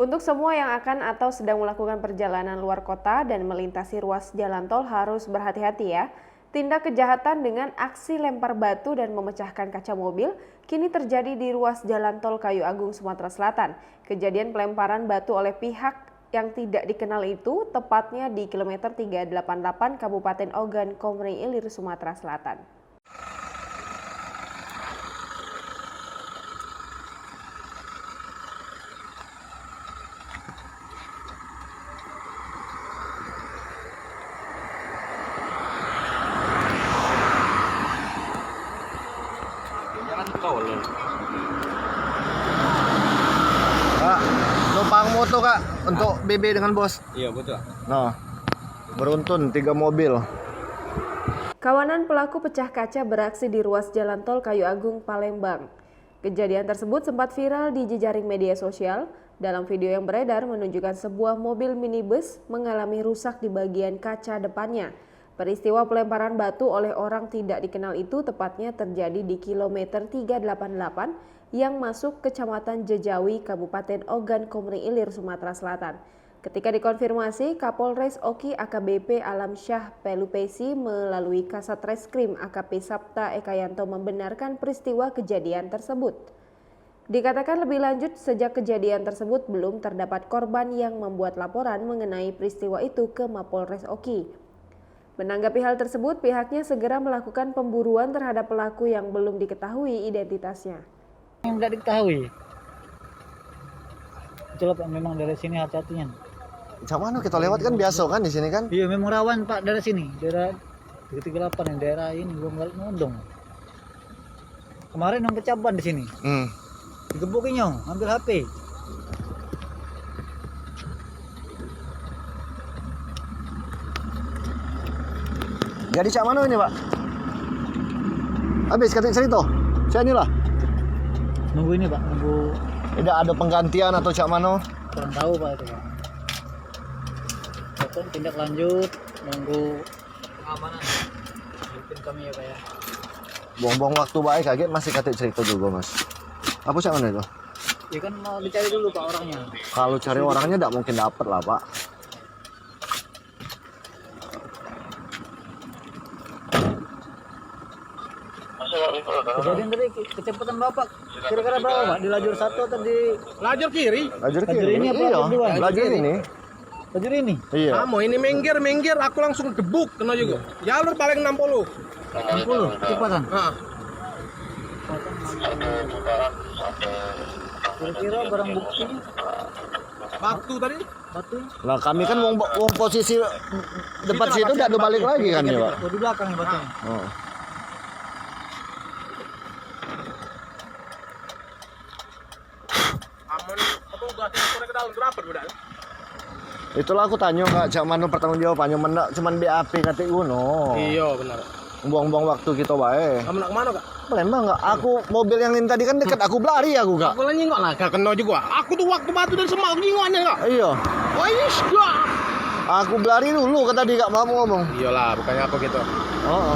Untuk semua yang akan atau sedang melakukan perjalanan luar kota dan melintasi ruas jalan tol harus berhati-hati ya. Tindak kejahatan dengan aksi lempar batu dan memecahkan kaca mobil kini terjadi di ruas jalan tol Kayu Agung, Sumatera Selatan. Kejadian pelemparan batu oleh pihak yang tidak dikenal itu tepatnya di kilometer 388 Kabupaten Ogan Komering Ilir, Sumatera Selatan. Kak, numpang moto kak untuk BB dengan bos. Iya betul. Nah, beruntun 3 mobil. Kawanan pelaku pecah kaca beraksi di ruas jalan tol Kayu Agung, Palembang. Kejadian tersebut sempat viral di jejaring media sosial. Dalam video yang beredar menunjukkan sebuah mobil minibus mengalami rusak di bagian kaca depannya. Peristiwa pelemparan batu oleh orang tidak dikenal itu tepatnya terjadi di kilometer 388 yang masuk Kecamatan Jejawi, Kabupaten Ogan Komering Ilir, Sumatera Selatan. Ketika dikonfirmasi, Kapolres Oki AKBP Alam Syah Pelupesi melalui Kasat Reskrim AKP Sapta Ekayanto membenarkan peristiwa kejadian tersebut. Dikatakan lebih lanjut, sejak kejadian tersebut belum terdapat korban yang membuat laporan mengenai peristiwa itu ke Mapolres Oki. Menanggapi hal tersebut, pihaknya segera melakukan pemburuan terhadap pelaku yang belum diketahui identitasnya. Yang tidak diketahui. Itulah Pak, memang dari sini hati-hatinya. Cak mana kita lewat kan biasa kan di sini kan? Iya, memang rawan Pak dari sini, daerah 338 yang daerah ini belum nondong. Kemarin yang pecah ban di sini. Digebukinnya, ambil HP. Jadi cak mana ini pak? Habis katik cerita. Saya inilah. Nunggu ini Pak, nunggu. Tidak ada penggantian atau cak mana? Kurang tahu Pak itu Pak. Betul, tindak lanjut, nunggu pengamanan. Mungkin kami ya Pak ya. Buang-buang waktu baik kaget masih katik cerita juga mas. Apa cak mana itu? Ya kan mau dicari dulu Pak orangnya. Kalau cari orangnya tidak mungkin dapat lah pak. Kejadian tadi kecepatan Bapak kira-kira berapa Pak? Di lajur 1 atau di Lajur kiri. Lajur Lajur kiri. ini apa Iya. lajur dua? Lajur ini. lajur ini? Iya. Kamu ini minggir, aku langsung gebuk kena juga. Jalur paling 60. 60 kecepatan. Nah, Kira-kira barang buktinya waktu tadi batu. Nah kami kan wong posisi depan situ udah balik lagi kan ya pak. Oh, di belakang ya batunya. Oh. aman apa udah sore ke dalam berapa udah? Itulah aku tanya kak, cak mana pertanggung jawabannya mendak cuman BAP kata no. Iya benar. Buang-buang waktu kita baik. Kamu nak kemana kak? Palembang nggak? Aku mobil yang ini tadi kan dekat, aku berlari aku kak. Aku lah nyingok lah, gak kena juga. Aku tuh waktu batu dari Semarang nyingoknya kak. Iya. Wais gak. Aku berlari dulu kata tadi kak mau ngomong. Iyalah, bukannya apa gitu. Oh.